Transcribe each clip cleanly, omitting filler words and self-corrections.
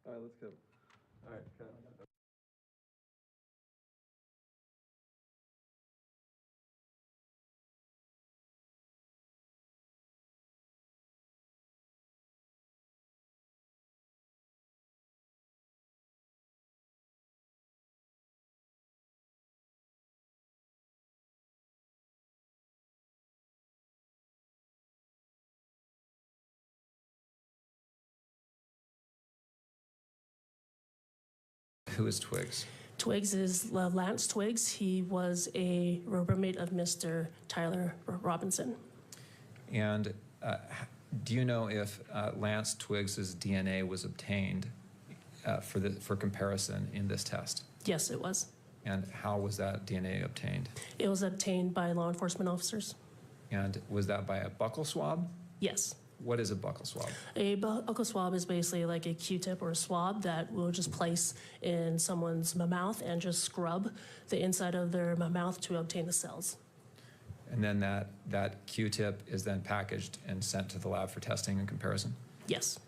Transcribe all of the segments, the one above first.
All right, let's go. All right, cut. Who is Twiggs? Twiggs is Lance Twiggs. He was a roommate of Mr. Tyler Robinson. And do you know if Lance Twiggs's DNA was obtained for comparison in this test? Yes, it was. And how was that DNA obtained? It was obtained by law enforcement officers. And was that by a buccal swab? Yes. What is a buccal swab? A buccal swab is basically like a Q-tip or a swab that we'll just place in someone's mouth and just scrub the inside of their mouth to obtain the cells. And then that Q-tip is then packaged and sent to the lab for testing and comparison? Yes.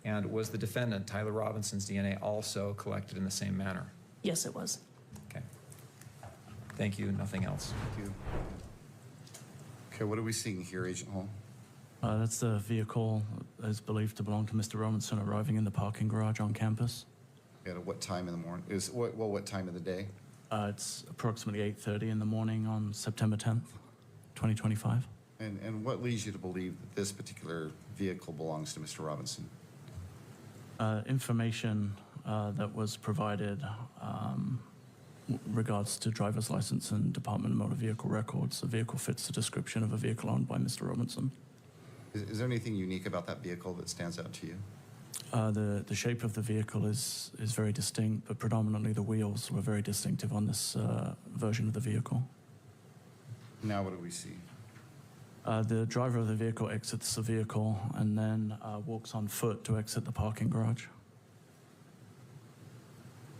And was the defendant, Tyler Robinson's DNA, also collected in the same manner? Yes, it was. Okay. Thank you. Nothing else. Thank you. Okay, what are we seeing here, Agent Hall? That's the vehicle that is believed to belong to Mr. Robinson arriving in the parking garage on campus. At what time in the morning? What time of the day? It's approximately 8:30 in the morning on September 10th, 2025. And what leads you to believe that this particular vehicle belongs to Mr. Robinson? Information that was provided regards to driver's license and Department of Motor Vehicle records. The vehicle fits the description of a vehicle owned by Mr. Robinson. Is there anything unique about that vehicle that stands out to you? The shape of the vehicle is very distinct, but predominantly the wheels were very distinctive on this version of the vehicle. Now what do we see? The driver of the vehicle exits the vehicle and then walks on foot to exit the parking garage.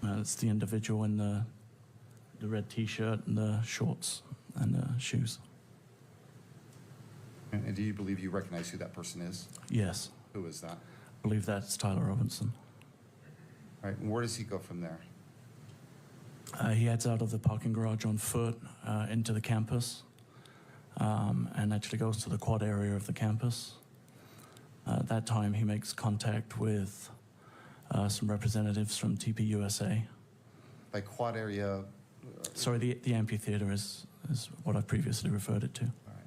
It's the individual in the red T-shirt and the shorts and the shoes. And do you believe you recognize who that person is? Yes, Who is that? I believe that's Tyler Robinson. All right, and where does he go from there? He heads out of the parking garage on foot into the campus and actually goes to the quad area of the campus. At that time, he makes contact with some representatives from TPUSA. By quad area? Sorry, the amphitheater is what I previously referred it to. All right.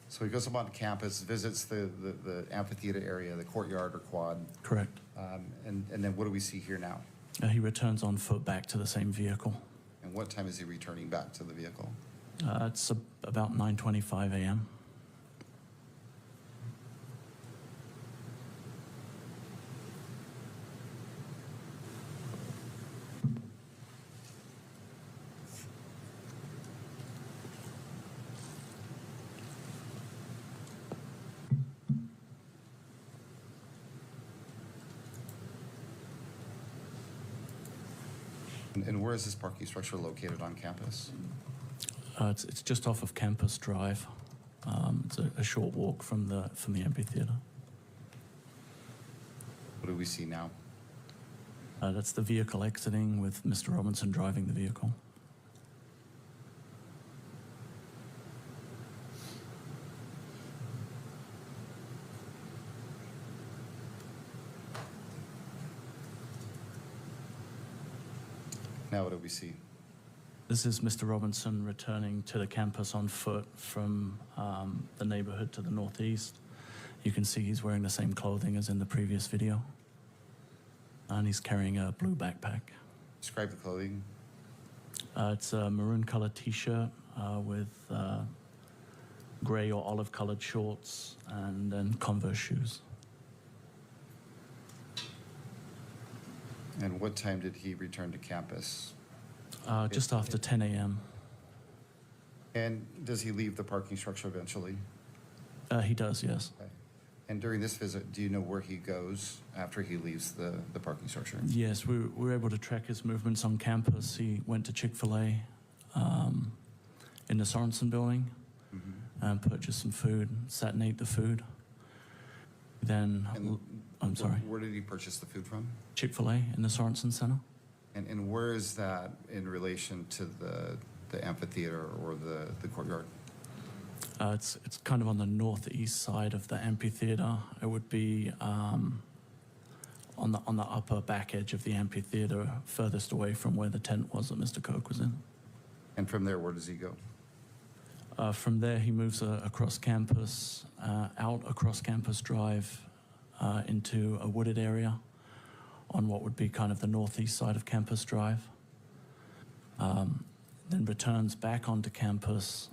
So he goes up on campus, visits the amphitheater area, the courtyard or quad. Correct. And then what do we see here now? He returns on foot back to the same vehicle. And what time is he returning back to the vehicle? It's about 9:25 a.m. And where is this parking structure located on campus? It's just off of Campus Drive. It's a short walk from the amphitheater. What do we see now? That's the vehicle exiting with Mr. Robinson driving the vehicle. Now what do we see? This is Mr. Robinson returning to the campus on foot from the neighborhood to the northeast. You can see he's wearing the same clothing as in the previous video. And he's carrying a blue backpack. Describe the clothing. It's a maroon colored t-shirt with gray or olive colored shorts and then Converse shoes. And what time did he return to campus? Just after 10 a.m. And does he leave the parking structure eventually? He does, yes. Okay. And during this visit, do you know where he goes after he leaves the parking structure? Yes, we were able to track his movements on campus. He went to Chick-fil-A in the Sorensen building and purchased some food, sat and ate the food. Then I'm sorry, Where did he purchase the food from? Chick-fil-A in the Sorensen Center. And where is that in relation to the amphitheater or the courtyard? It's kind of on the northeast side of the amphitheater. It would be on the upper back edge of the amphitheater, furthest away from where the tent was that Mr. Koch was in. And from there, where does he go? From there, he moves across campus, out across Campus Drive into a wooded area on what would be kind of the northeast side of Campus Drive. Then returns back onto campus.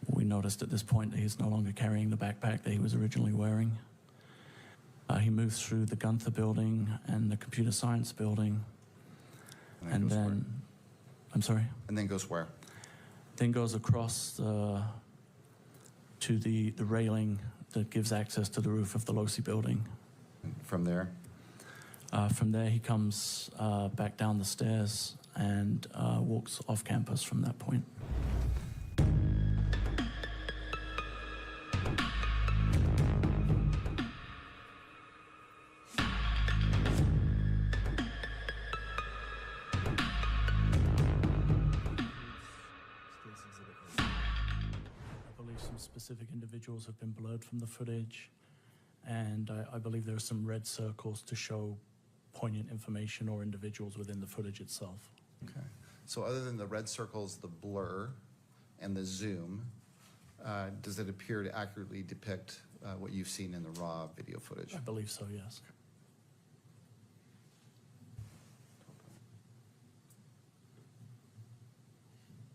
We noticed at this point that he's no longer carrying the backpack that he was originally wearing. He moves through the Gunther building and the computer science building. And goes where? then, I'm sorry? And then goes where? Then goes across to the railing that gives access to the roof of the Losi building. From there? From there, he comes back down the stairs and walks off campus from that point. I believe some specific individuals have been blurred from the footage, and I believe there are some red circles to show poignant information or individuals within the footage itself. Okay. So other than the red circles, the blur, and the zoom, does it appear to accurately depict what you've seen in the raw video footage? I believe so, yes.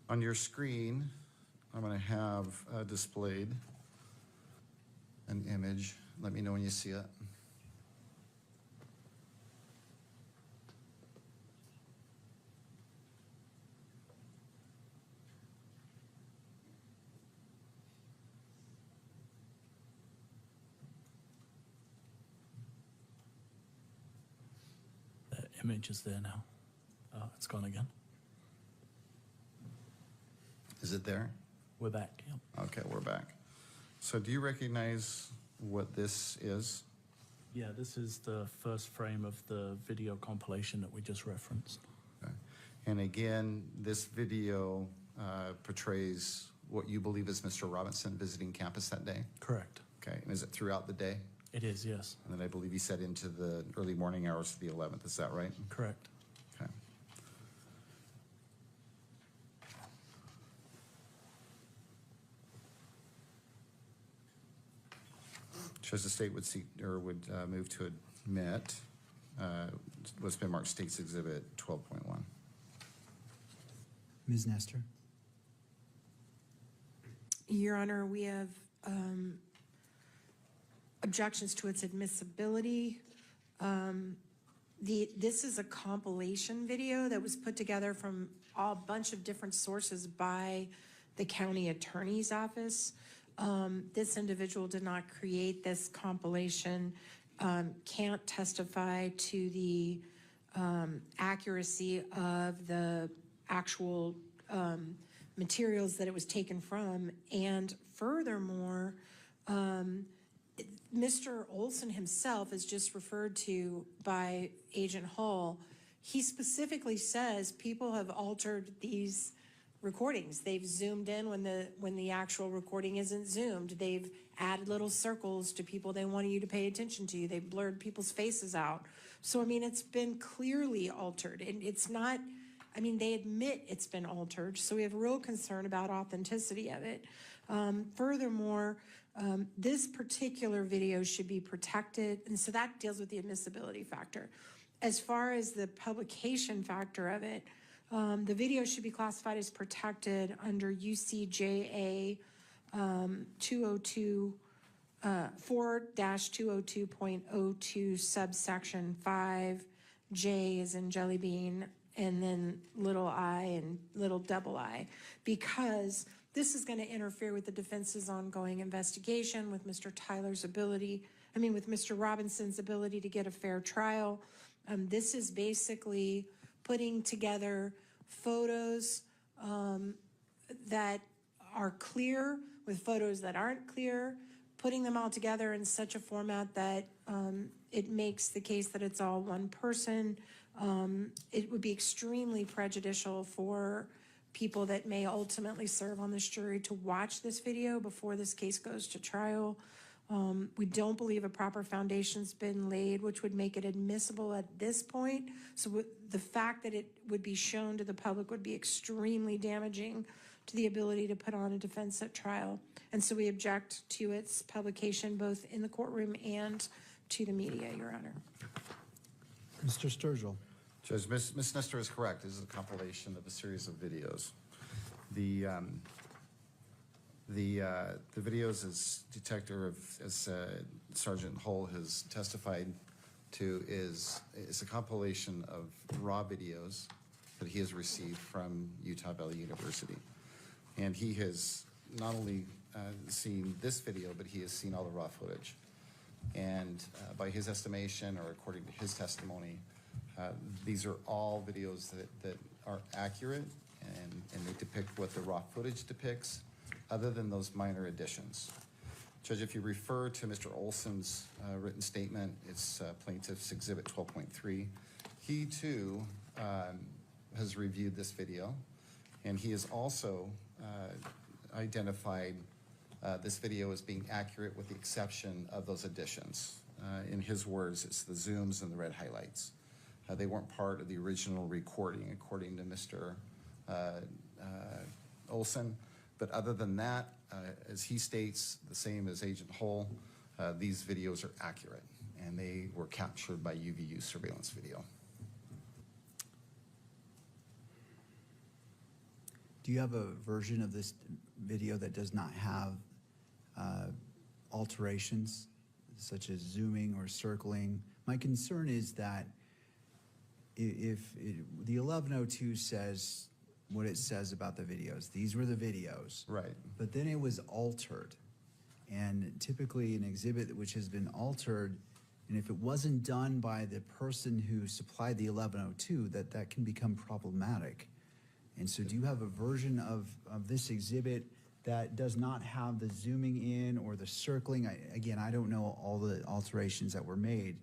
On your screen, I'm going to have displayed an image. Let me know when you see it. The image is there now. It's gone again. Is it there? We're back, yeah. Okay, we're back. So do you recognize what this is? Yeah, this is the first frame of the video compilation that we just referenced. Okay. And again, this video portrays what you believe is Mr. Robinson visiting campus that day? Correct. Okay, and is it throughout the day? It is, yes. And then I believe you said into the early morning hours of the 11th, is that right? Correct. Okay. Shows the state would seek, or would move to admit what's been marked State's Exhibit 12.1. Ms. Nestor? Your Honor, we have objections to its admissibility. This is a compilation video that was put together from a bunch of different sources by the county attorney's office. This individual did not create this compilation, can't testify to the accuracy of the actual materials that it was taken from. And furthermore, Mr. Olson himself is just referred to by Agent Hull. He specifically says people have altered these recordings. They've zoomed in when the actual recording isn't zoomed. They've added little circles to people they wanted you to pay attention to. They've blurred people's faces out. So, I mean, it's been clearly altered. And it's not, I mean, they admit it's been altered. So we have real concern about authenticity of it. Furthermore, this particular video should be protected. And so that deals with the admissibility factor. As far as the publication factor of it, the video should be classified as protected under UCJA 4-202.02 subsection 5. J is in jelly bean, and then little I and little double I, because this is going to interfere with the defense's ongoing investigation, with Mr. Tyler's ability, with Mr. Robinson's ability to get a fair trial. This is basically putting together photos that are clear with photos that aren't clear, putting them all together in such a format that it makes the case that it's all one person. It would be extremely prejudicial for people that may ultimately serve on this jury to watch this video before this case goes to trial. We don't believe a proper foundation's been laid, which would make it admissible at this point. So the fact that it would be shown to the public would be extremely damaging to the ability to put on a defense at trial. And so we object to its publication both in the courtroom and to the media, Your Honor. Mr. Sturgill. Judge, Ms. Nestor is correct. This is a compilation of a series of videos. The videos, as Sergeant Hull has testified to, is a compilation of raw videos that he has received from Utah Valley University. And he has not only seen this video, but he has seen all the raw footage. And by his estimation, or according to his testimony, these are all videos that are accurate and they depict what the raw footage depicts, other than those minor additions. Judge, if you refer to Mr. Olson's written statement, it's Plaintiff's Exhibit 12.3. He too has reviewed this video, and he has also identified this video as being accurate with the exception of those additions. In his words, it's the zooms and the red highlights. They weren't part of the original recording, according to Mr. Olson. But other than that, as he states, the same as Agent Hull, these videos are accurate, and they were captured by UVU surveillance video. Do you have a version of this video that does not have alterations, such as zooming or circling? My concern is that the 1102 says what it says about the videos. These were the videos. Right. But then it was altered. And typically an exhibit which has been altered, and if it wasn't done by the person who supplied the 1102, that can become problematic. And so do you have a version of this exhibit that does not have the zooming in or the circling? Again, I don't know all the alterations that were made.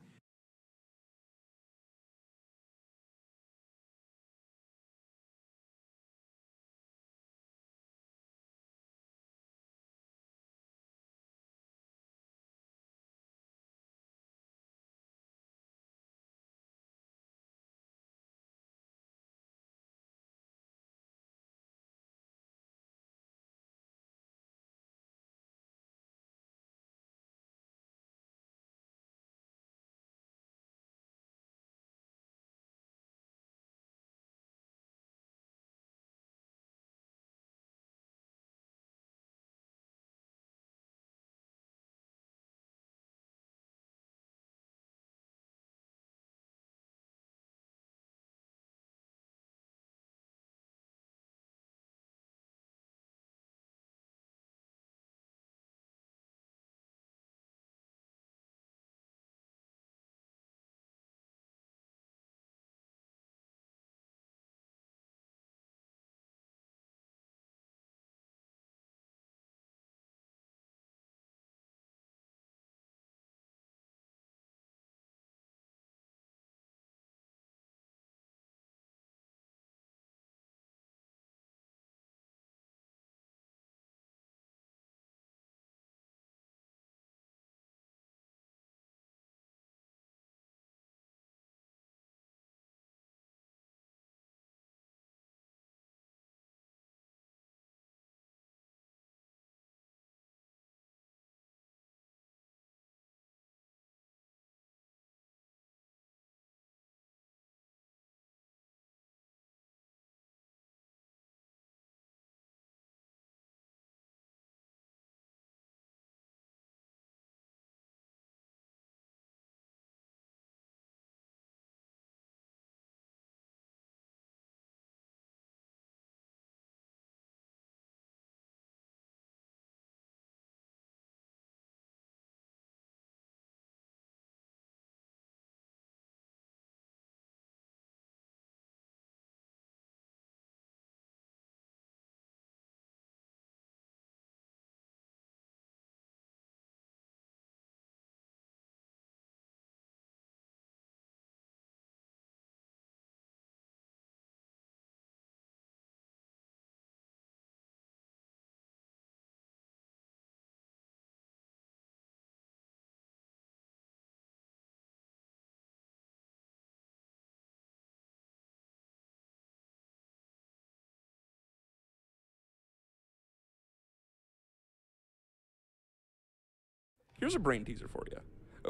Here's a brain teaser for you.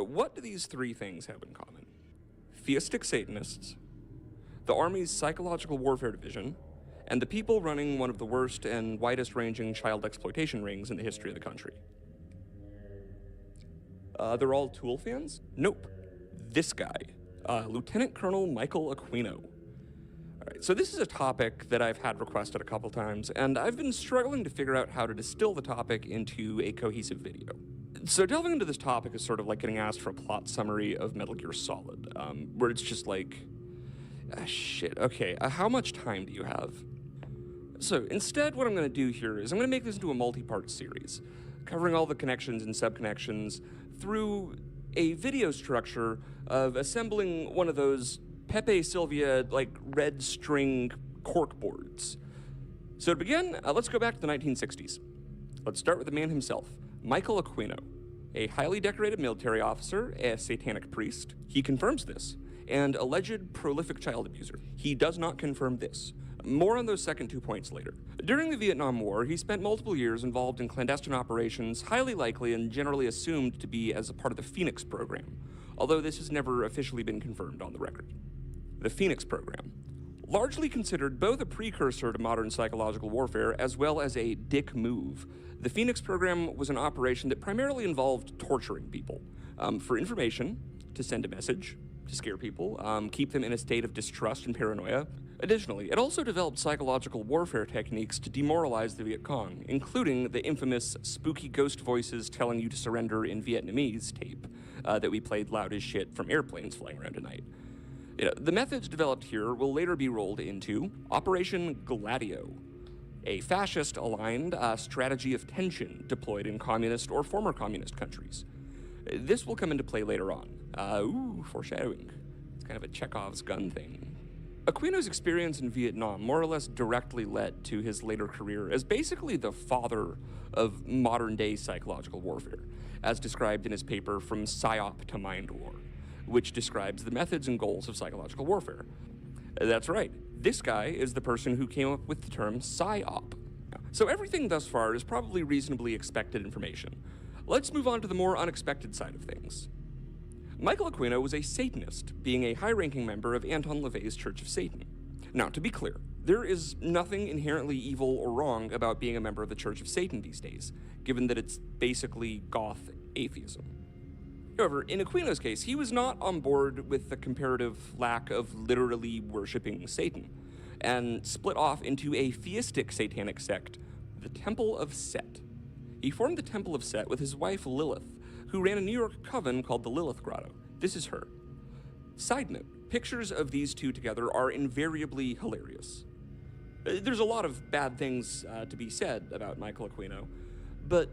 What do these three things have in common? Theistic Satanists, the Army's Psychological Warfare Division, and the people running one of the worst and widest-ranging child exploitation rings in the history of the country. They're all Tool fans? Nope. This guy, Lieutenant Colonel Michael Aquino. All right, so this is a topic that I've had requested a couple times, and I've been struggling to figure out how to distill the topic into a cohesive video. So delving into this topic is sort of like getting asked for a plot summary of Metal Gear Solid, where it's just like, shit, okay, how much time do you have? So instead, what I'm going to do here is I'm going to make this into a multi-part series, covering all the connections and sub-connections through a video structure of assembling one of those Pepe Sylvia, like, red string cork boards. So to begin, let's go back to the 1960s. Let's start with the man himself, Michael Aquino, a highly decorated military officer, a satanic priest. He confirms this, and alleged prolific child abuser. He does not confirm this. More on those second 2 points later. During the Vietnam War, he spent multiple years involved in clandestine operations, highly likely and generally assumed to be as a part of the Phoenix program, although this has never officially been confirmed on the record. The Phoenix program, largely considered both a precursor to modern psychological warfare as well as a dick move. The Phoenix program was an operation that primarily involved torturing people for information, to send a message, to scare people, keep them in a state of distrust and paranoia. Additionally, it also developed psychological warfare techniques to demoralize the Viet Cong, including the infamous spooky ghost voices telling you to surrender in Vietnamese tape that we played loud as shit from airplanes flying around at night. The methods developed here will later be rolled into Operation Gladio, a fascist-aligned strategy of tension deployed in communist or former communist countries. This will come into play later on. Foreshadowing. It's kind of a Chekhov's gun thing. Aquino's experience in Vietnam more or less directly led to his later career as basically the father of modern-day psychological warfare, as described in his paper From PSYOP to Mind War, which describes the methods and goals of psychological warfare. That's right, this guy is the person who came up with the term PSYOP. So everything thus far is probably reasonably expected information. Let's move on to the more unexpected side of things. Michael Aquino was a Satanist, being a high-ranking member of Anton LaVey's Church of Satan. Now, to be clear, there is nothing inherently evil or wrong about being a member of the Church of Satan these days, given that it's basically goth atheism. However, in Aquino's case, he was not on board with the comparative lack of literally worshipping Satan, and split off into a theistic satanic sect, the Temple of Set. He formed the Temple of Set with his wife Lilith, who ran a New York coven called the Lilith Grotto. This is her. Side note, pictures of these two together are invariably hilarious. There's a lot of bad things to be said about Michael Aquino, but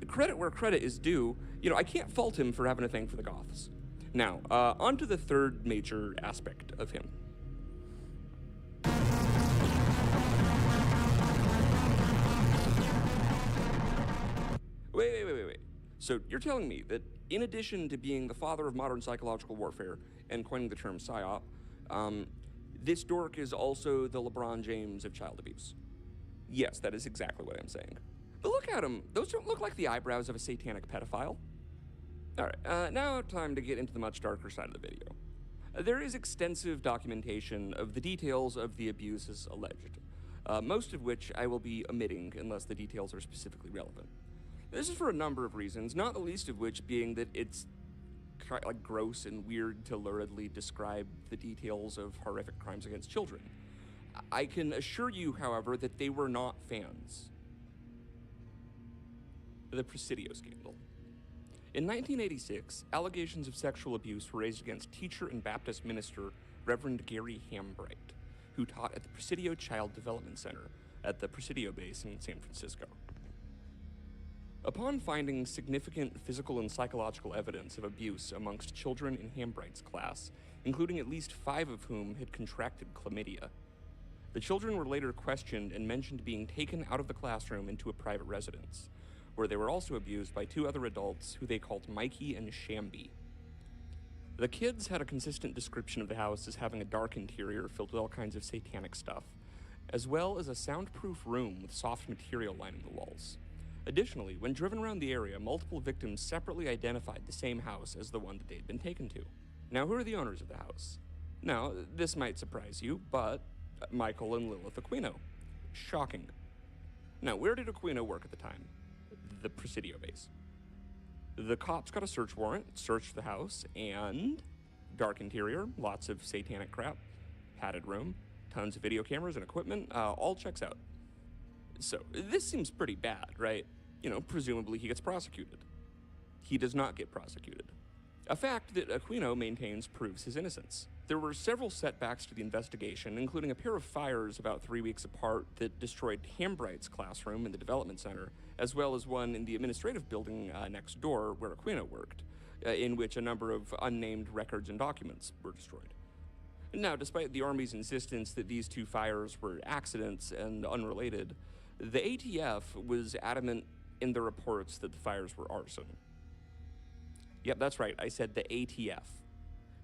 credit where credit is due, I can't fault him for having a thing for the Goths. Now, on to the third major aspect of him. Wait. So you're telling me that in addition to being the father of modern psychological warfare and coining the term PSYOP, this dork is also the LeBron James of child abuse? Yes, that is exactly what I'm saying. But look at him. Those don't look like the eyebrows of a satanic pedophile. All right, now time to get into the much darker side of the video. There is extensive documentation of the details of the abuses alleged, most of which I will be omitting unless the details are specifically relevant. This is for a number of reasons, not the least of which being that it's like gross and weird to luridly describe the details of horrific crimes against children. I can assure you, however, that they were not fans. The Presidio scandal. In 1986, allegations of sexual abuse were raised against teacher and Baptist minister Reverend Gary Hambright, who taught at the Presidio Child Development Center at the Presidio base in San Francisco. Upon finding significant physical and psychological evidence of abuse amongst children in Hambright's class, including at least 5 of whom had contracted chlamydia, the children were later questioned and mentioned being taken out of the classroom into a private residence, where they were also abused by 2 other adults who they called Mikey and Shamby. The kids had a consistent description of the house as having a dark interior filled with all kinds of satanic stuff, as well as a soundproof room with soft material lining the walls. Additionally, when driven around the area, multiple victims separately identified the same house as the one that they had been taken to. Now, who are the owners of the house? Now, this might surprise you, but Michael and Lilith Aquino. Shocking. Now, where did Aquino work at the time? The Presidio base. The cops got a search warrant, searched the house, and dark interior, lots of satanic crap, padded room, tons of video cameras and equipment, all checks out. So, this seems pretty bad, right? You know, presumably he gets prosecuted. He does not get prosecuted. A fact that Aquino maintains proves his innocence. There were several setbacks to the investigation, including a pair of fires about 3 weeks apart that destroyed Hambright's classroom in the development center, as well as one in the administrative building next door where Aquino worked, in which a number of unnamed records and documents were destroyed. Now, despite the Army's insistence that these two fires were accidents and unrelated, the ATF was adamant in their reports that the fires were arson. Yep, that's right, I said the ATF.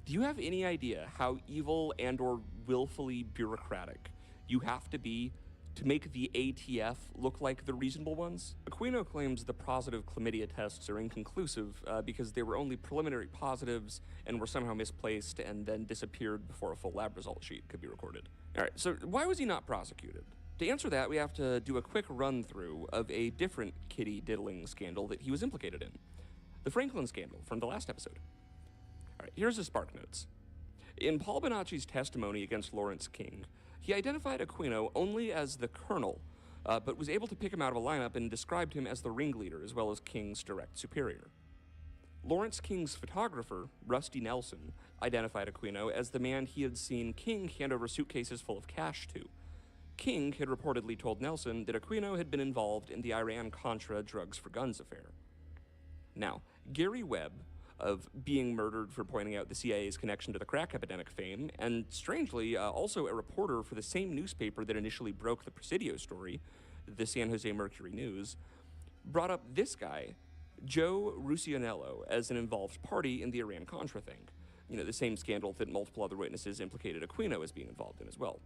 Do you have any idea how evil and or willfully bureaucratic you have to be to make the ATF look like the reasonable ones? Aquino claims the positive chlamydia tests are inconclusive because they were only preliminary positives and were somehow misplaced and then disappeared before a full lab result sheet could be recorded. All right, so why was he not prosecuted? To answer that, we have to do a quick run-through of a different kitty diddling scandal that he was implicated in. The Franklin scandal from the last episode. All right, here's the spark notes. In Paul Bonacci's testimony against Lawrence King, he identified Aquino only as the colonel, but was able to pick him out of a lineup and described him as the ringleader as well as King's direct superior. Lawrence King's photographer, Rusty Nelson, identified Aquino as the man he had seen King hand over suitcases full of cash to. King had reportedly told Nelson that Aquino had been involved in the Iran-Contra drugs for guns affair. Now, Gary Webb, of Being Murdered for pointing out the CIA's connection to the crack epidemic fame, and strangely, also a reporter for the same newspaper that initially broke the Presidio story, the San Jose Mercury News, brought up this guy, Joe Ruscianello, as an involved party in the Iran-Contra thing. You know, the same scandal that multiple other witnesses implicated Aquino as being involved in as well.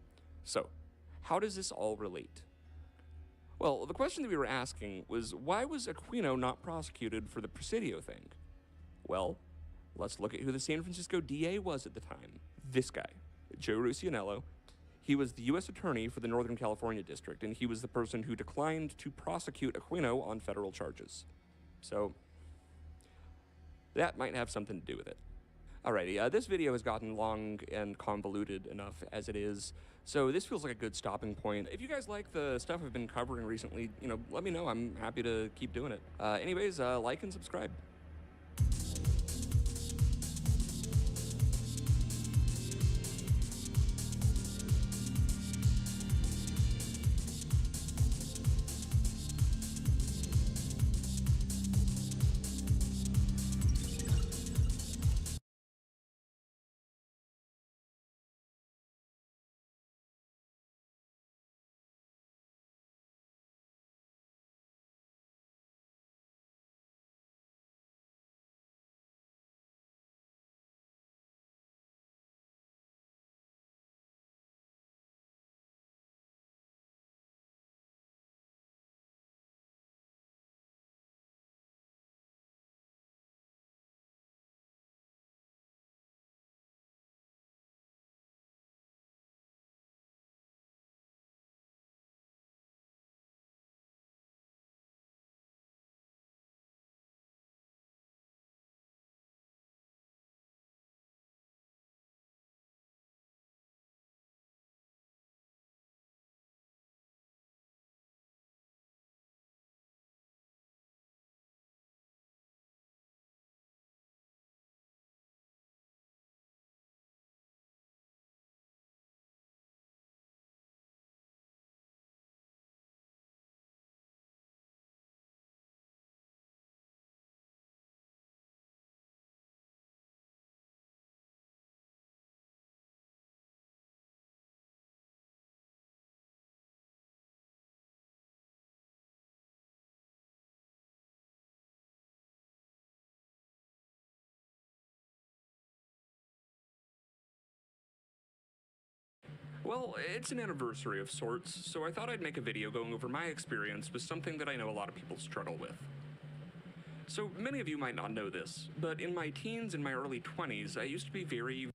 So, how does this all relate? Well, the question that we were asking was, why was Aquino not prosecuted for the Presidio thing? Well, let's look at who the San Francisco DA was at the time. This guy, Joe Ruscianello. He was the U.S. Attorney for the Northern California District, and he was the person who declined to prosecute Aquino on federal charges. So, that might have something to do with it. Alrighty, this video has gotten long and convoluted enough as it is, so this feels like a good stopping point. If you guys like the stuff I've been covering recently, you know, let me know. I'm happy to keep doing it. Anyways, like and subscribe. Well, it's an anniversary of sorts, so I thought I'd make a video going over my experience with something that I know a lot of people struggle with. So many of you might not know this, but in my teens and my early 20s, I used to be very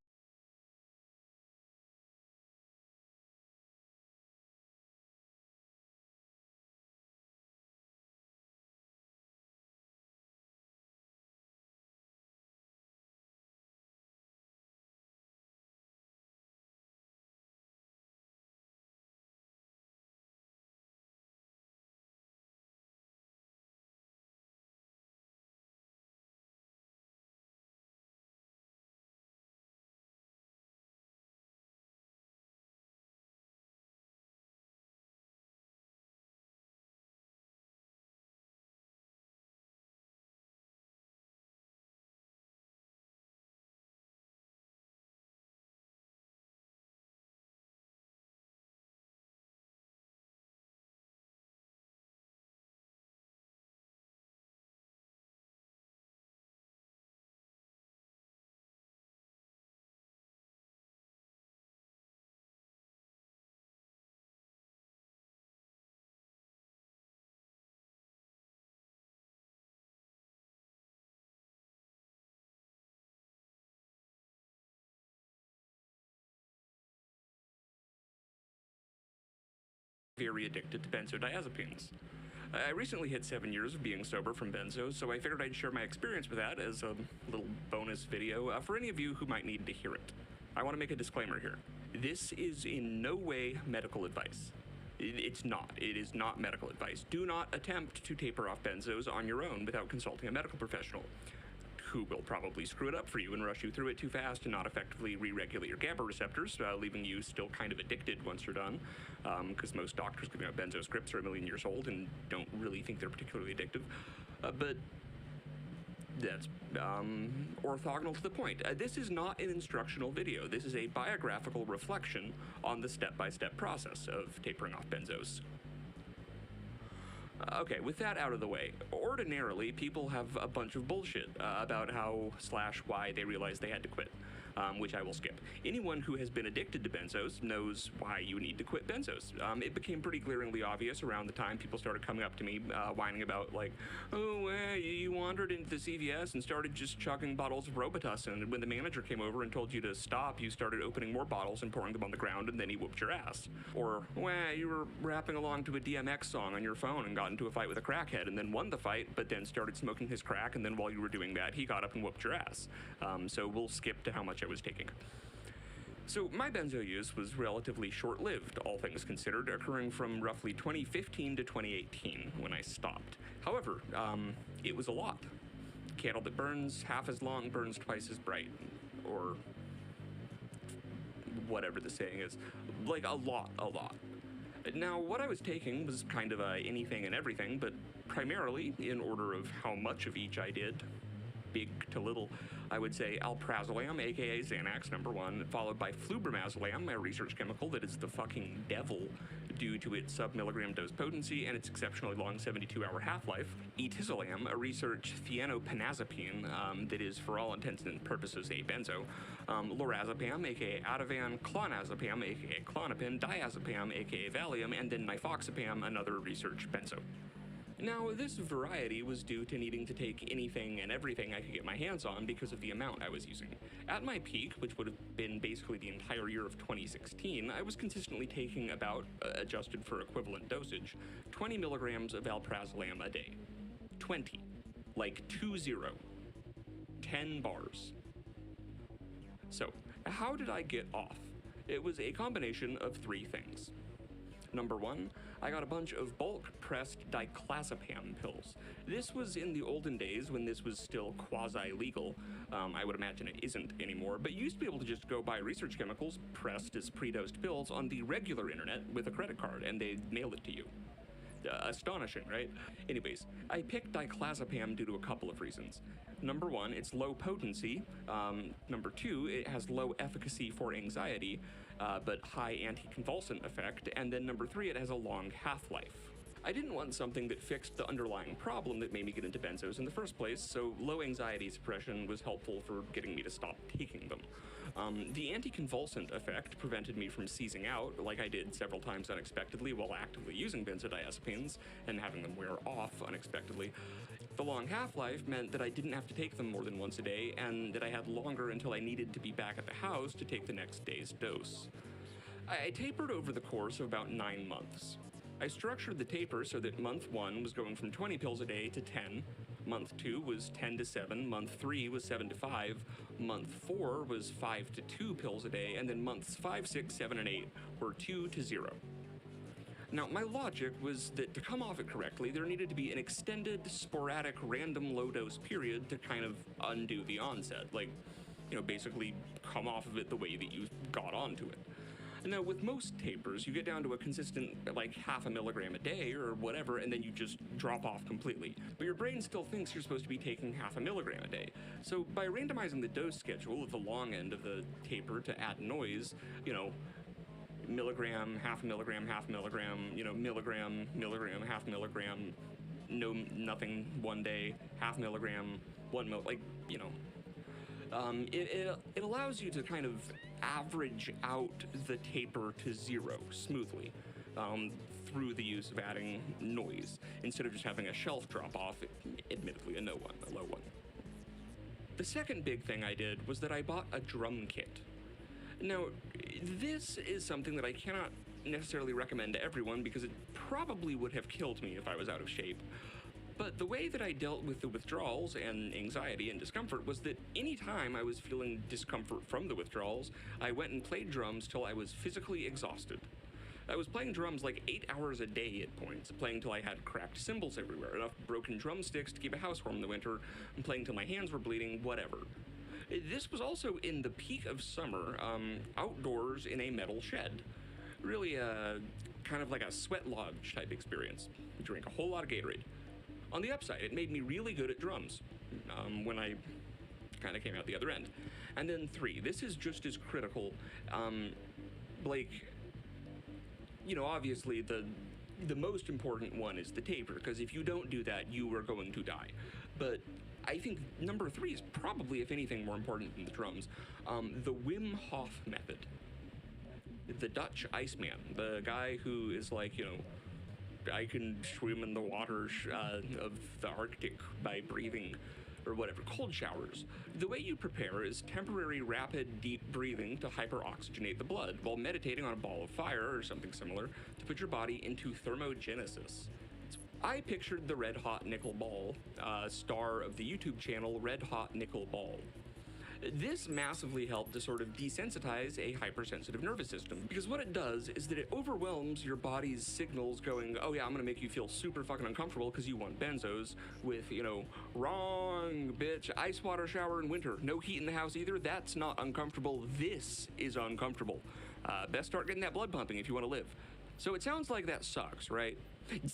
addicted to benzodiazepines. I recently hit 7 years of being sober from benzos, so I figured I'd share my experience with that as a little bonus video for any of you who might need to hear it. I want to make a disclaimer here. This is in no way medical advice. It's not. It is not medical advice. Do not attempt to taper off benzos on your own without consulting a medical professional, who will probably screw it up for you and rush you through it too fast and not effectively re-regulate your GABA receptors, leaving you still kind of addicted once you're done, because most doctors giving out benzo scripts are a million years old and don't really think they're particularly addictive. But that's orthogonal to the point. This is not an instructional video. This is a biographical reflection on the step-by-step process of tapering off benzos. Okay, with that out of the way, ordinarily people have a bunch of bullshit about how/why they realized they had to quit, which I will skip. Anyone who has been addicted to benzos knows why you need to quit benzos. It became pretty glaringly obvious around the time people started coming up to me whining about, like, oh, you wandered into the CVS and started just chugging bottles of Robitussin, and when the manager came over and told you to stop, you started opening more bottles and pouring them on the ground, and then he whooped your ass. Or, you were rapping along to a DMX song on your phone and got into a fight with a crackhead and then won the fight, but then started smoking his crack, and then while you were doing that, he got up and whooped your ass. So we'll skip to how much I was taking. So my benzo use was relatively short-lived, all things considered, occurring from roughly 2015 to 2018 when I stopped. However, it was a lot. Candle that burns half as long burns twice as bright, or whatever the saying is. Like, a lot. Now, what I was taking was kind of anything and everything, but primarily, in order of how much of each I did, big to little, I would say alprazolam, aka Xanax, #1, followed by flubromazolam, a research chemical that is the fucking devil due to its sub-milligram dose potency and its exceptionally long 72-hour half-life. Etizolam, a research thienopenazepine that is, for all intents and purposes, a benzo. Lorazepam, aka Ativan, clonazepam, aka Klonopin, diazepam, aka Valium, and then nifoxapam, another research benzo. Now, this variety was due to needing to take anything and everything I could get my hands on because of the amount I was using. At my peak, which would have been basically the entire year of 2016, I was consistently taking about, adjusted for equivalent dosage, 20 milligrams of alprazolam a day. 20. Like 20. 10 bars. So, how did I get off? It was a combination of 3 things. Number 1, I got a bunch of bulk-pressed diclazepam pills. This was in the olden days when this was still quasi-legal. I would imagine it isn't anymore, but you used to be able to just go buy research chemicals pressed as pre-dosed pills on the regular internet with a credit card, and they'd mail it to you. Astonishing, right? Anyways, I picked diclazepam due to a couple of reasons. Number 1, it's low potency. Number 2, it has low efficacy for anxiety, but high anticonvulsant effect. And then number 3, it has a long half-life. I didn't want something that fixed the underlying problem that made me get into benzos in the first place, so low anxiety suppression was helpful for getting me to stop taking them. The anticonvulsant effect prevented me from seizing out, like I did several times unexpectedly while actively using benzodiazepines and having them wear off unexpectedly. The long half-life meant that I didn't have to take them more than once a day, and that I had longer until I needed to be back at the house to take the next day's dose. I tapered over the course of about 9 months. I structured the taper so that month 1 was going from 20 pills a day to 10, month 2 was 10 to 7, month 3 was 7 to 5, month 4 was 5 to 2 pills a day, and then months 5, 6, 7, and 8 were 2 to 0. Now, my logic was that to come off it correctly, there needed to be an extended, sporadic, random low-dose period to kind of undo the onset, like, basically come off of it the way that you got onto it. Now, with most tapers, you get down to a consistent, like, 0.5 milligram a day or whatever, and then you just drop off completely. But your brain still thinks you're supposed to be taking 0.5 milligram a day. So by randomizing the dose schedule at the long end of the taper to add noise, milligram, 0.5 milligram, 0.5 milligram, milligram, 0.5 milligram, nothing one day, 0.5 milligram, 1 mil, it allows you to kind of average out the taper to 0 smoothly through the use of adding noise instead of just having a shelf drop off, admittedly a low one. The second big thing I did was that I bought a drum kit. Now, this is something that I cannot necessarily recommend to everyone because it probably would have killed me if I was out of shape. But the way that I dealt with the withdrawals and anxiety and discomfort was that anytime I was feeling discomfort from the withdrawals, I went and played drums till I was physically exhausted. I was playing drums like 8 hours a day at points, playing till I had cracked cymbals everywhere, enough broken drumsticks to keep a house warm in the winter, and playing till my hands were bleeding, whatever. This was also in the peak of summer, outdoors in a metal shed. Really, kind of like a sweat lodge type experience. We drank a whole lot of Gatorade. On the upside, it made me really good at drums when I kind of came out the other end. And then 3, this is just as critical. Blake, obviously the most important one is the taper, because if you don't do that, you are going to die. But I think number 3 is probably, if anything, more important than the drums. The Wim Hof method. The Dutch Iceman, the guy who is like, I can swim in the waters of the Arctic by breathing, or whatever, cold showers. The way you prepare is temporary rapid deep breathing to hyperoxygenate the blood while meditating on a ball of fire or something similar to put your body into thermogenesis. I pictured the Red Hot Nickel Ball, star of the YouTube channel Red Hot Nickel Ball. This massively helped to sort of desensitize a hypersensitive nervous system, because what it does is that it overwhelms your body's signals going, oh yeah, I'm gonna make you feel super fucking uncomfortable because you want benzos, with, wrong, bitch, ice water shower in winter, no heat in the house either, that's not uncomfortable, this is uncomfortable. Best start getting that blood pumping if you want to live. So it sounds like that sucks, right?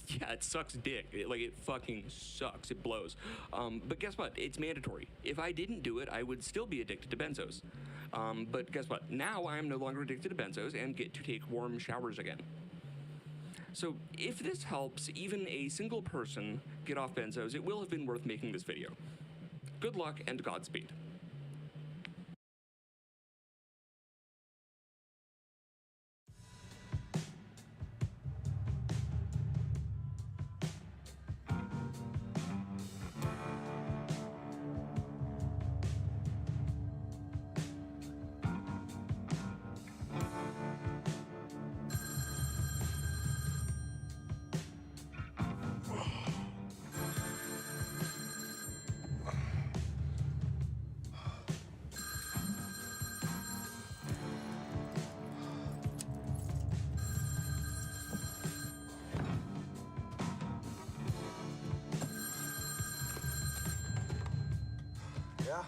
Yeah, it sucks dick. It fucking sucks. It blows. But guess what? It's mandatory. If I didn't do it, I would still be addicted to benzos. But guess what? Now I am no longer addicted to benzos and get to take warm showers again. So if this helps even a single person get off benzos, it will have been worth making this video. Good luck and Godspeed. Yeah?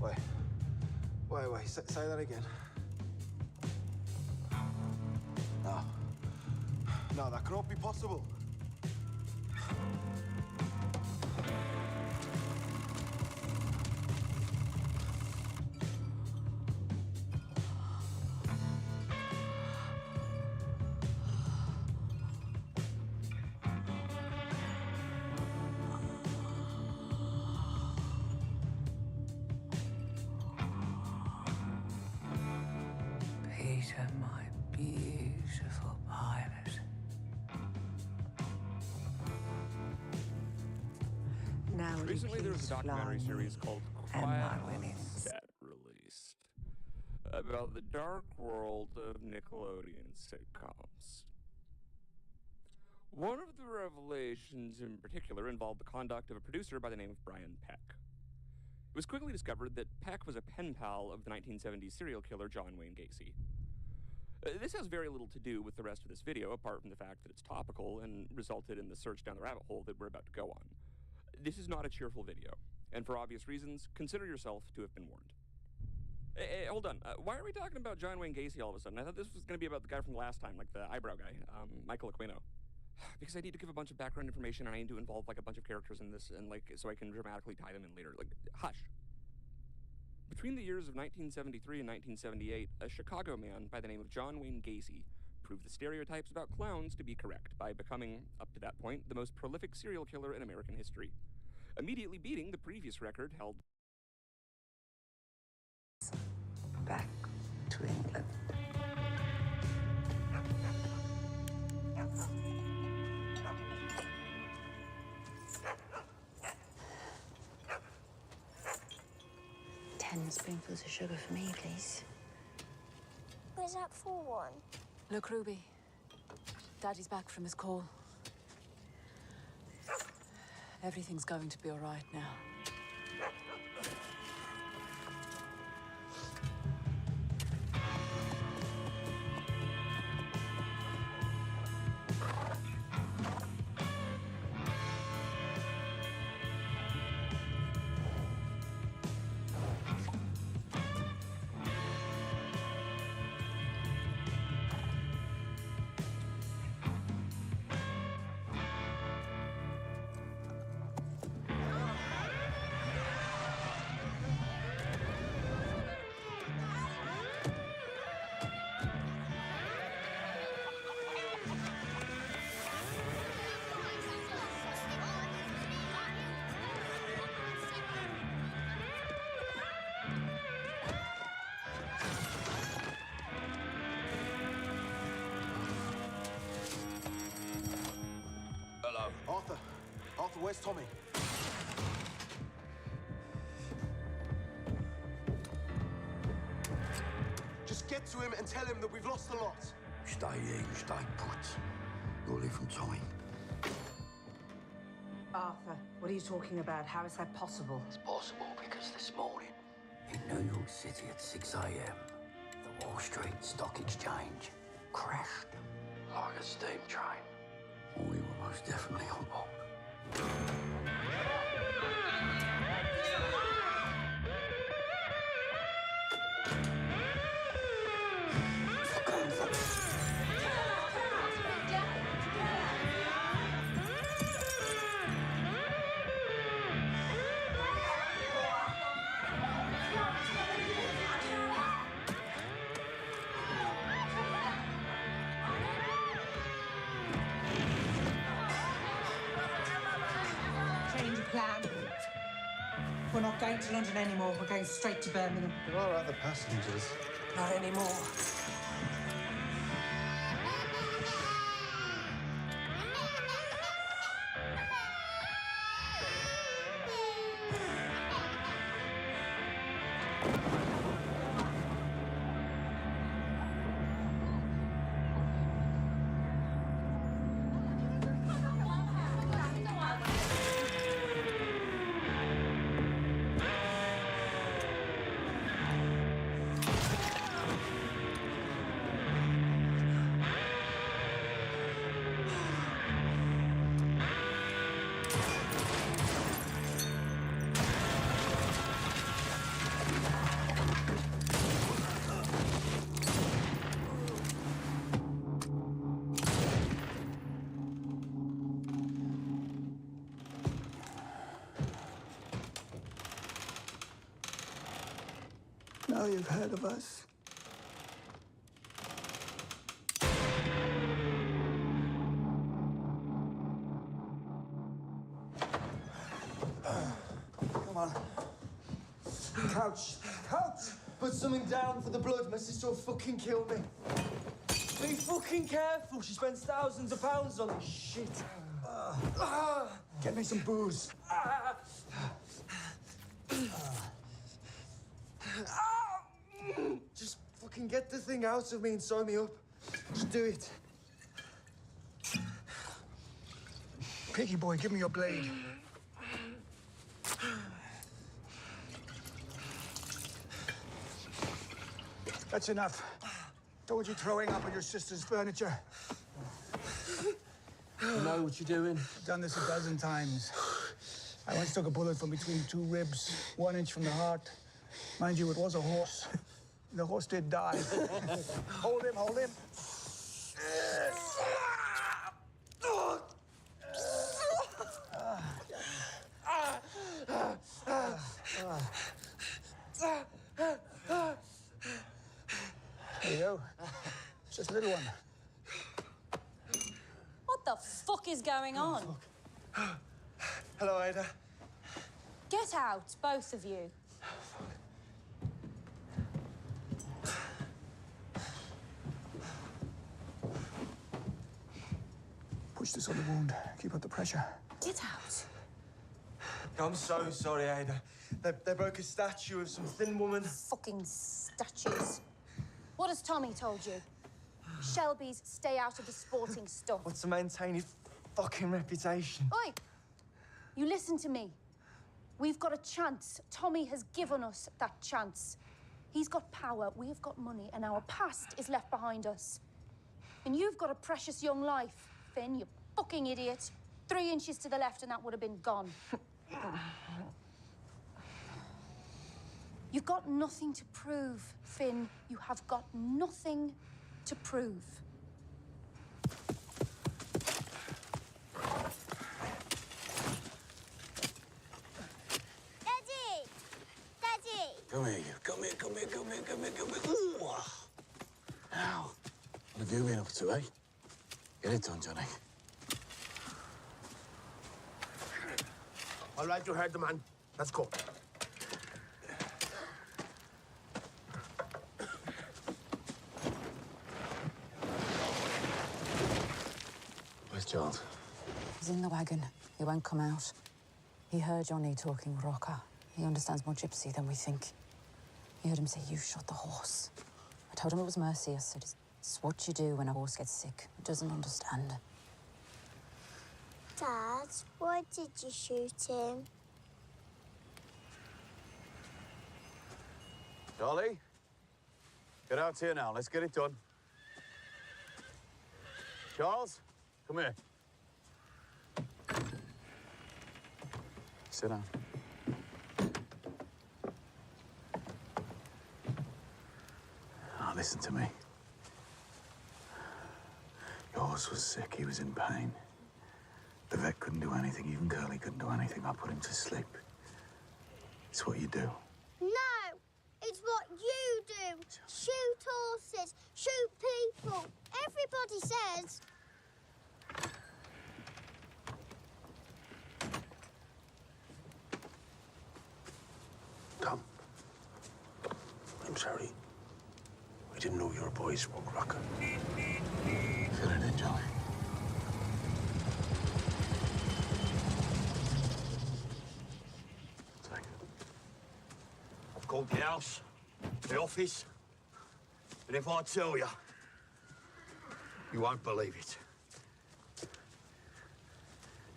Wait, say that again. No, that cannot be possible. Peter, my beautiful pilot. Now will you Recently, there was please a documentary fly series me called and Quiet my on women. Set released about the dark world of Nickelodeon sitcoms. One of the revelations in particular involved the conduct of a producer by the name of Brian Peck. It was quickly discovered that Peck was a pen pal of the 1970s serial killer John Wayne Gacy. This has very little to do with the rest of this video, apart from the fact that it's topical and resulted in the search down the rabbit hole that we're about to go on. This is not a cheerful video, and for obvious reasons, consider yourself to have been warned. Hey, hold on. Why are we talking about John Wayne Gacy all of a sudden? I thought this was going to be about the guy from last time, like the eyebrow guy, Michael Aquino. Because I need to give a bunch of background information, and I need to involve like a bunch of characters in this, and like so I can dramatically tie them in later. Like, hush. Between the years of 1973 and 1978, a Chicago man by the name of John Wayne Gacy proved the stereotypes about clowns to be correct by becoming, up to that point, the most prolific serial killer in American history, immediately beating the previous record held. Back to England. Ten spoonfuls of sugar for me, please. Where's that for one? Look, Ruby. Daddy's back from his call. Everything's going to be all right now. Arthur, where's Tommy? Just get to him and tell him that we've lost a lot. Stay here, you stay put. You'll live from Tommy. Arthur, what are you talking about? How is that possible? It's possible because this morning, in New York City at 6 a.m., the Wall Street Stock Exchange crashed like a steam train. We were most definitely on board. Change of plan. We're not going to London anymore. We're going straight to Birmingham. There are other passengers. Not anymore. Now you've heard of us. Come on. Couch. Couch! Put something down for the blood. My sister will fucking kill me. Be fucking careful. She spends thousands of pounds on this shit. Get me some booze. Just fucking get the thing out of me and sew me up. Just do it. Piggy boy, give me your blade. That's enough. Told you throwing up on your sister's furniture. You know what you're doing. I've done this a dozen times. I once took a bullet from between two ribs, 1 inch from the heart. Mind you, it was a horse. The horse did die. Hold him, hold him. There you go. It's just a little one. What the fuck is going on? Hello, Ada. Get out, both of you. Push this on the wound. Keep up the pressure. Get out. I'm so sorry, Ada. They broke a statue of some thin woman. Fucking statues. What has Tommy told you? Shelby's stay out of the sporting stuff. What's to maintain his fucking reputation? Oi! You listen to me. We've got a chance. Tommy has given us that chance. He's got power, we've got money, and our past is left behind us. And you've got a precious young life, Finn, you fucking idiot. 3 inches to the left and that would have been gone. You've got nothing to prove, Finn. You have got nothing to prove. Daddy! Daddy! Come here, you. Come here, come here, come here, come here, come here. Ooh. Now, what have you been up to, eh? Get it done, Johnny. All right, you heard the man. Let's go. Where's Charles? He's in the wagon. He won't come out. He heard Johnny talking with Rocker. He understands more gypsy than we think. He heard him say, "You shot the horse." I told him it was mercy. I said, "It's what you do when a horse gets sick." He doesn't understand. Dad, why did you shoot him? Charlie? Get out here now. Let's get it done. Charles, come here. Sit down. Now, listen to me. Your horse was sick. He was in pain. The vet couldn't do anything. Even Curly couldn't do anything. I put him to sleep. It's what you do. No! It's what you do! Shoot horses, shoot people. Everybody says. Tom, I'm sorry. We didn't know your boys spoke Rocker. Fill it in, Johnny. Take it. I've called the house, the office, and if I tell you, you won't believe it.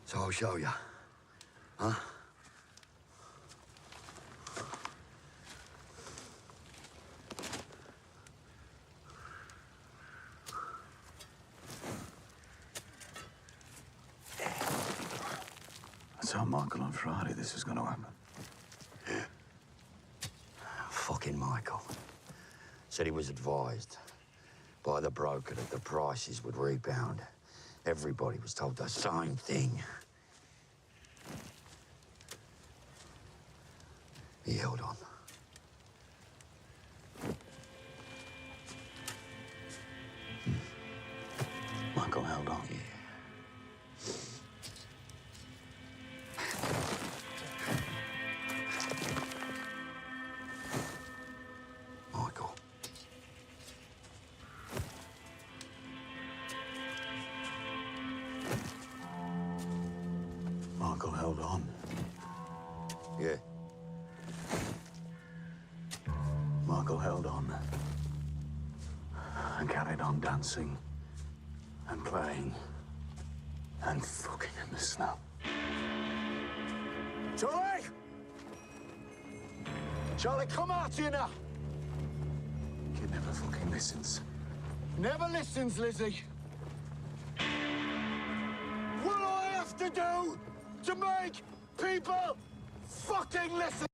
So I'll show you. Huh? I told Michael on Friday this was going to happen. Yeah. Fucking Michael. Said he was advised by the broker that the prices would rebound. Everybody was told the same thing. He held on. Michael held on. Yeah. held on. Yeah. Michael held on and carried on dancing and playing and fucking in the snow. Charlie! Charlie, come out here now! Kid never fucking listens. Never listens, Lizzie. What do I have to do to make people fucking listen?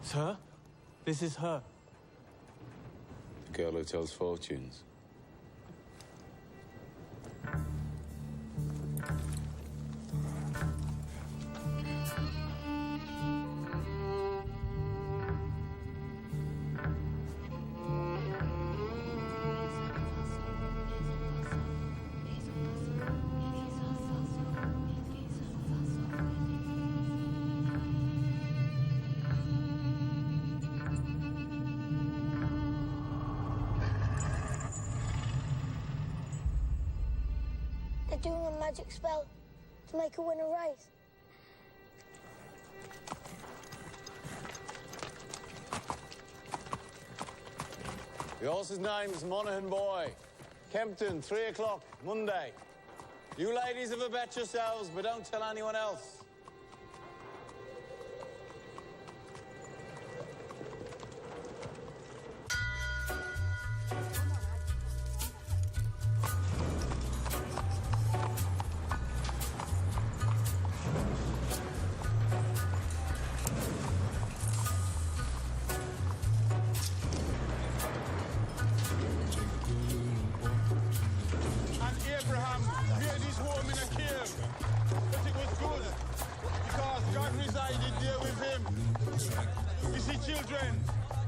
Sir, this is her. The girl who tells fortunes. They're doing a magic spell to make her win a race. The horse's name's Monaghan Boy. Kempton, 3 o'clock, Monday. You ladies have a bet yourselves, but don't tell anyone else.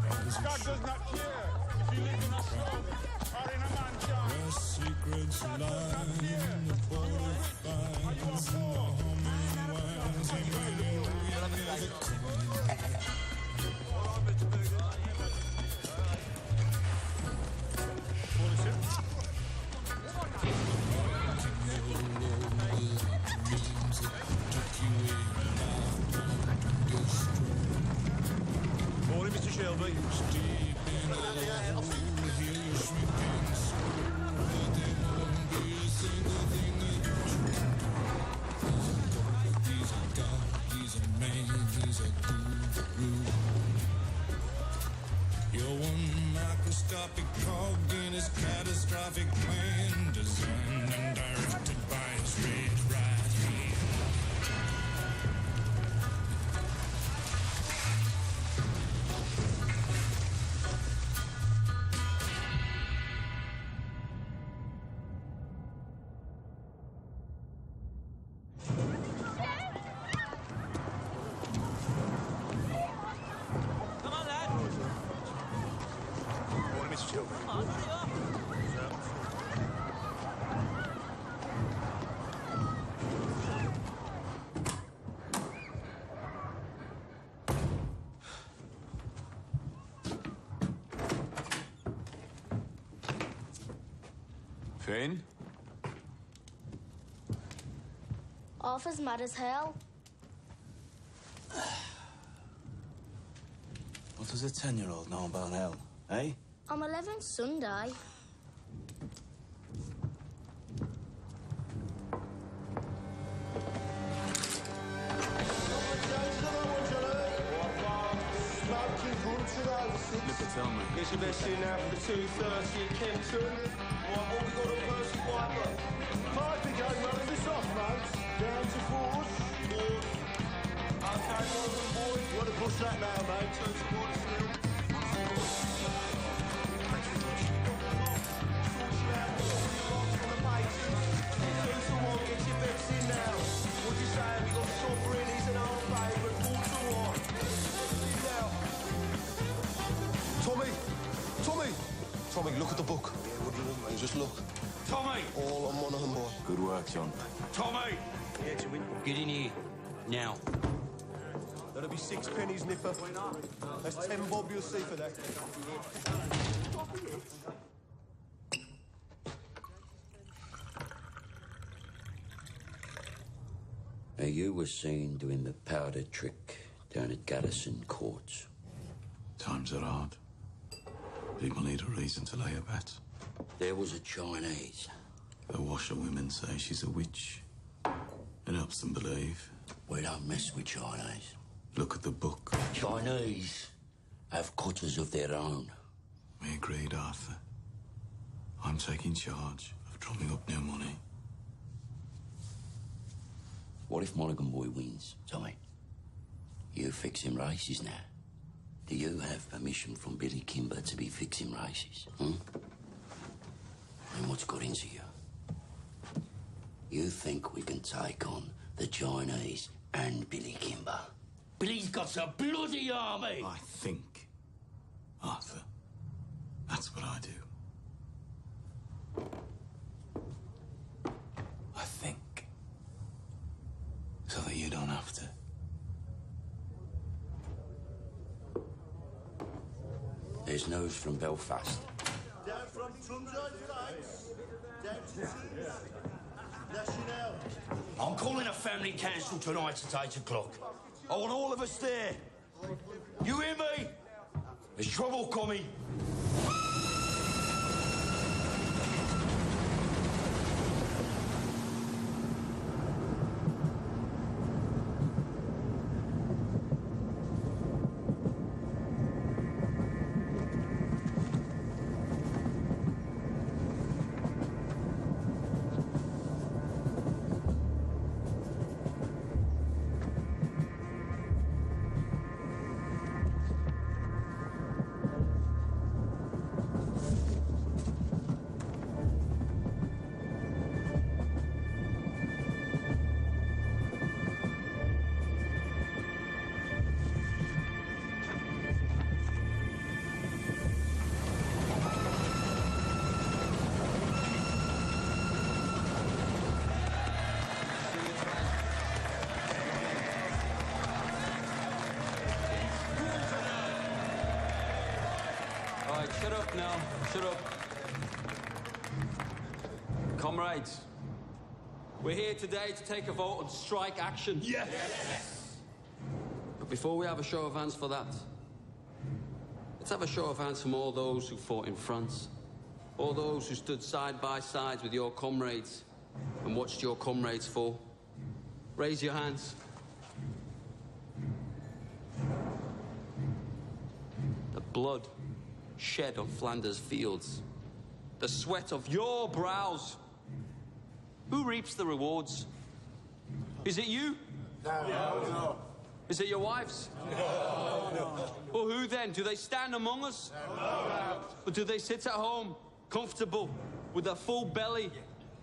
God does not care if you live in a slum or in a mansion. Where secrets lie in the border fires and the humming winds and the Morning, Mr. Shelby. You're one microscopic cog in his catastrophic plan, designed and directed by his red right hand. Come on, lad. Morning, Mr. Shelby. Come on, hurry up. Finn? Arthur's mad as hell. What does a 10-year-old know about hell, eh? I'm 11 Sunday. Get your best in now for the 2:30 at Kempton. What we got on first is Piper. 5 big game running this off, mate. Down to 4s. Okay, Morgan boy. You want to push that now, mate? 2 to 1 still. Get your bets in now. What you say? We got Sovereign, he's an old favourite. 4 to 1. Tommy! Tommy! Tommy, look at the book. Yeah, what do you want, mate? Just look. Tommy! All on Monaghan, boy. Good work, John. Tommy! Yeah, to win. Get in here. Now. That'll be 6 pennies, Nipper. That's 10 bob you'll see for that. Now, you were seen doing the powder trick down at Gaddison Courts. Times are hard. People need a reason to lay a bet. There was a Chinese. The washerwomen say she's a witch. It helps them believe. We don't mess with Chinese. Look at the book. Chinese have cutters of their own. We agreed, Arthur. I'm taking charge of drumming up new money. What if Monaghan Boy wins, Tommy? You fixing races now. Do you have permission from Billy Kimber to be fixing races? And what's got into you? You think we can take on the Chinese and Billy Kimber? Billy's got a bloody army! I think, Arthur. That's what I do. I think. So that you don't have to. There's news from Belfast. Down from Trumside Flats. Down to National. I'm calling a family council tonight at 8 o'clock. I want all of us there. You hear me? There's trouble coming. right, shut up now. Shut up. Comrades, we're here today to take a vote on strike action. Yes! But before we have a show of hands for that, let's have a show of hands from all those who fought in France, all those who stood side by side with your comrades and watched your comrades fall. Raise your hands. The blood shed on Flanders fields, the sweat of your brows. Who reaps the rewards? Is it you? No. Is it your wives? No. Well, who then? Do they stand among us? No. Or do they sit at home, comfortable, with a full belly,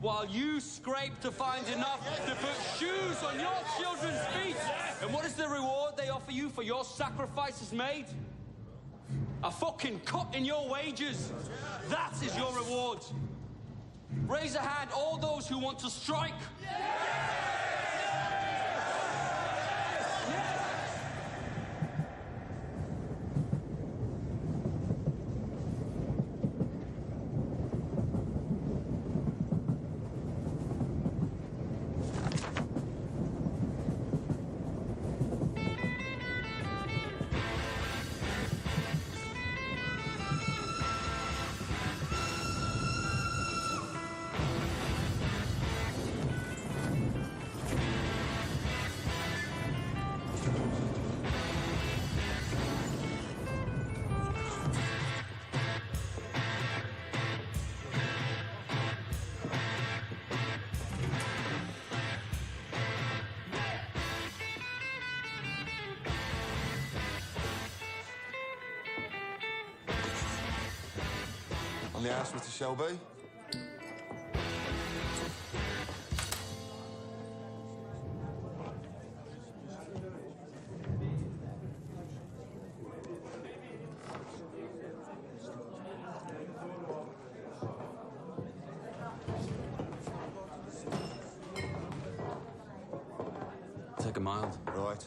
while you scrape to find enough to put shoes on your children's feet? And what is the reward they offer you for your sacrifices made? A fucking cut in your wages. That is your reward. Raise a hand, all those who want to strike. On the house, Mr. Shelby. Take a mild. Right.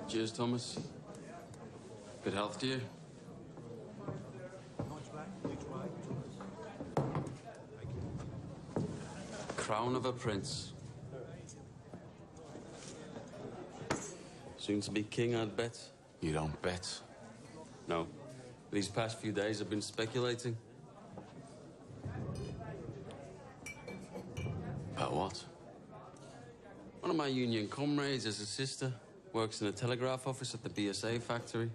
Cheers, Thomas. Good health to you. Crown of a prince. Soon to be king, I'd bet. You don't bet. No. These past few days I've been speculating. About what? One of my union comrades has a sister, works in a telegraph office at the BSA factory.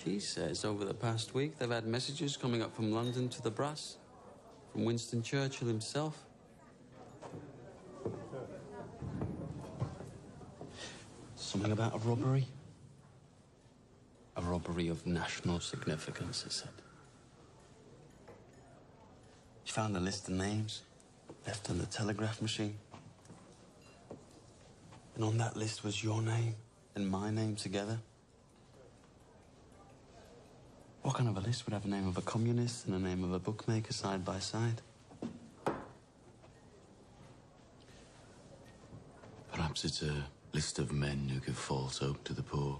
She says over the past week they've had messages coming up from London to the brass, from Winston Churchill himself. Something about a robbery? A robbery of national significance, it said. She found a list of names left on the telegraph machine. And on that list was your name and my name together. What kind of a list would have a name of a communist and a name of a bookmaker side by side? Perhaps it's a list of men who give false hope to the poor.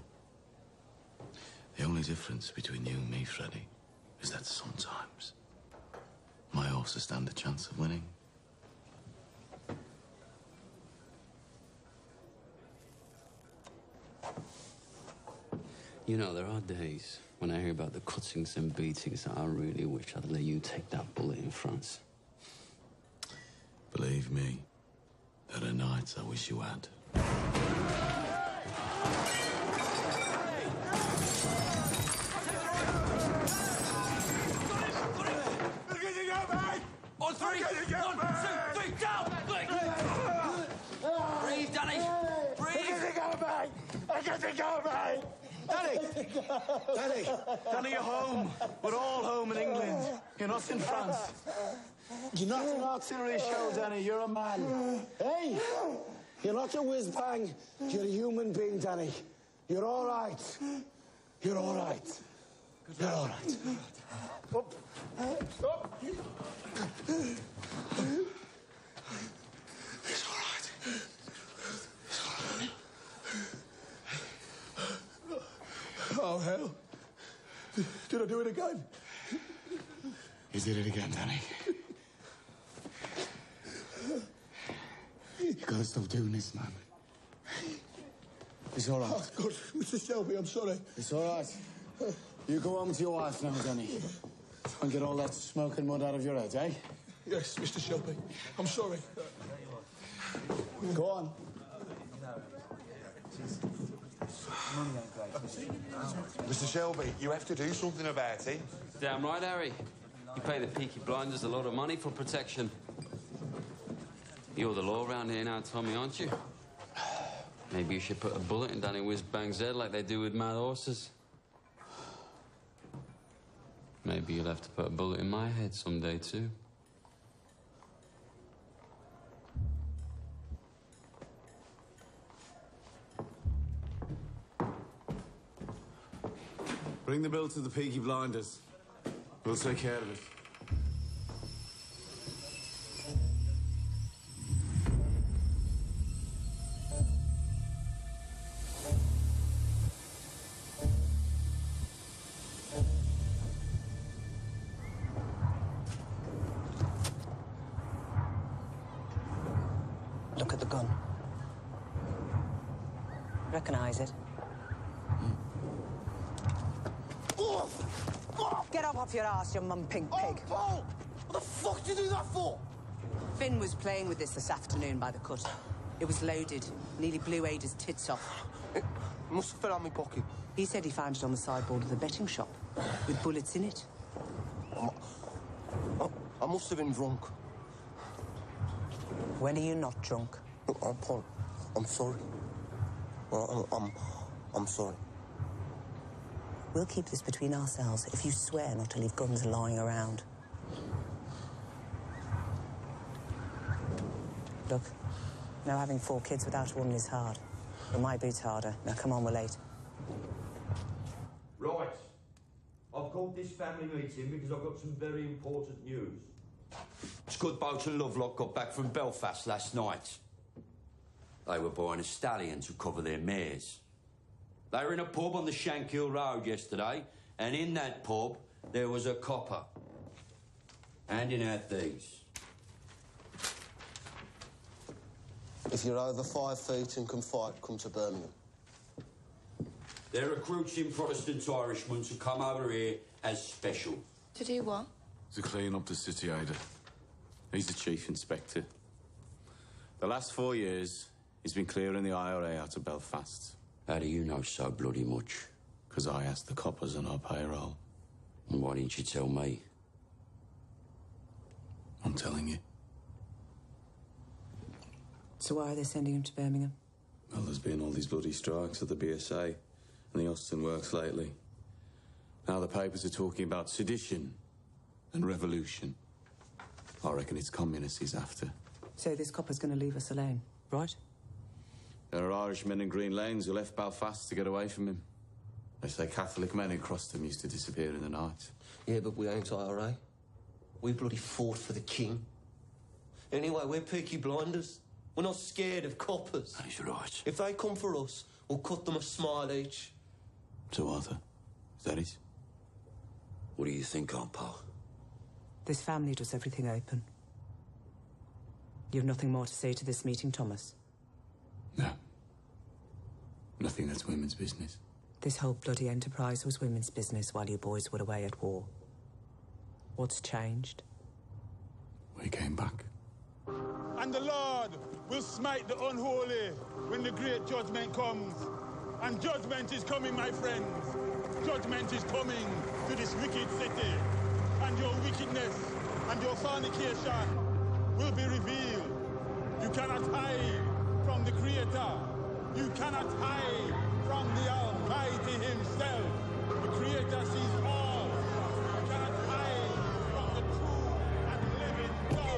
The only difference between you and me, Freddie, is that sometimes my horses stand a chance of winning. You know, there are days when I hear about the cuttings and beatings that I really wish I'd let you take that bullet in France. Believe me, there are nights I wish you had. On three! 1, 2, 3, down! Breathe, Danny! Breathe! Danny, you're home. We're all home in England. You're not in France. You're not an artillery show, Danny. You're a man. Hey! You're not a whiz-bang. You're a human being, Danny. You're all right. You're all right. You're all right. Up. Up. It's all right. It's all right. Oh, hell. Did I do it again? You did it again, Danny. You gotta stop doing this, man. It's all right. Oh, God, Mr. Shelby, I'm sorry. It's all right. You go home to your wife now, Danny. Try and get all that smoke and mud out of your head, eh? Yes, Mr. Shelby. I'm sorry. Go on. Mr. Shelby, you have to do something about it. Damn right, Harry. You pay the Peaky Blinders a lot of money for protection. You're the law around here now, Tommy, aren't you? Maybe you should put a bullet in Danny Whiz-Bang's head like they do with mad horses. Maybe you'll have to put a bullet in my head someday, too. Bring the bill to the Peaky Blinders. We'll take care of it. Look at the gun. Recognize it? Get up off your ass, you mum-pink pig. Oh, Paul! What the fuck did you do that for? Finn was playing with this afternoon by the cut. It was loaded. Nearly blew Ada's tits off. It must have fell out my pocket. He said he found it on the sideboard of the betting shop, with bullets in it. I must have been drunk. When are you not drunk? Look, Paul, I'm sorry. I'm sorry. We'll keep this between ourselves if you swear not to leave guns lying around. Look, now having 4 kids without a woman is hard. But my boot's harder. Now come on, we're late. Right. I've called this family meeting because I've got some very important news. Scudboat and Lovelock got back from Belfast last night. They were buying a stallion to cover their mares. They were in a pub on the Shankill Road yesterday, and in that pub, there was a copper handing out these. If you're over 5 feet and can fight, come to Birmingham. They're recruiting Protestant Irishmen to come over here as special. To do what? To clean up the city, Ada. He's the chief inspector. The last 4 years, he's been clearing the IRA out of Belfast. How do you know so bloody much? Because I asked the coppers on our payroll. And why didn't you tell me? I'm telling you. So why are they sending him to Birmingham? Well, there's been all these bloody strikes at the BSA and the Austin Works lately. Now the papers are talking about sedition and revolution. I reckon it's communists he's after. So this copper's going to leave us alone, right? There are Irishmen in Green Lanes who left Belfast to get away from him. They say Catholic men who crossed him used to disappear in the night. Yeah, but we ain't IRA. We bloody fought for the king. Anyway, we're Peaky Blinders. We're not scared of coppers. He's right. If they come for us, we'll cut them a smile each. So, Arthur, is that it? What do you think, Aunt Pal? This family does everything open. You have nothing more to say to this meeting, Thomas? No. Nothing that's women's business. This whole bloody enterprise was women's business while you boys were away at war. What's changed? We came back. And the Lord will smite the unholy when the great judgment comes. And judgment is coming, my friends. Judgment is coming to this wicked city. And your wickedness and your fornication will be revealed. You cannot hide from the Creator. You cannot hide from the Almighty Himself. The Creator sees all. You cannot hide from the true and living God.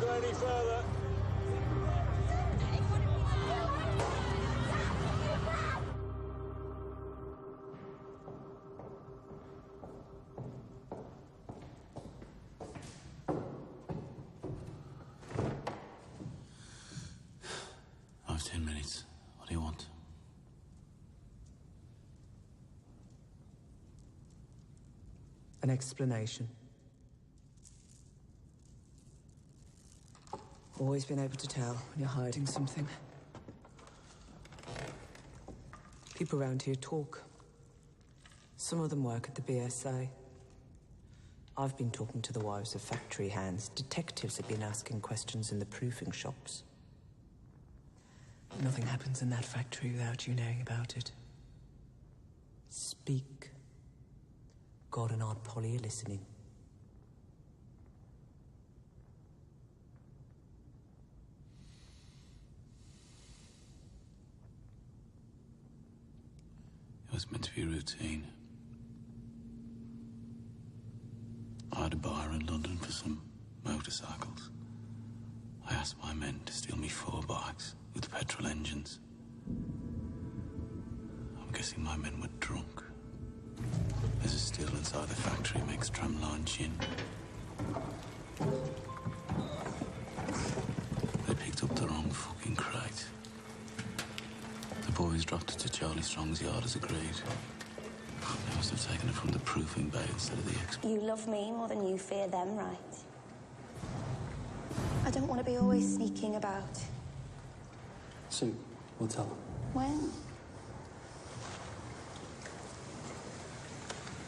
go any further. I have 10 minutes. What do you want? An explanation. Always been able to tell when you're hiding something. People around here talk. Some of them work at the BSA. I've been talking to the wives of factory hands. Detectives have been asking questions in the proofing shops. Nothing happens in that factory without you knowing about it. Speak. God and Aunt Polly are listening. It was meant to be routine. I had a bar in London for some motorcycles. I asked my men to steal me 4 bikes with petrol engines. I'm guessing my men were drunk. There's a still inside the factory makes tramline gin. They picked up the wrong fucking crate. The boys dropped it to Charlie Strong's yard as agreed. They must have taken it from the proofing bay instead of the expo. You love me more than you fear them, right? I don't want to be always sneaking about. Soon, we'll tell them. When?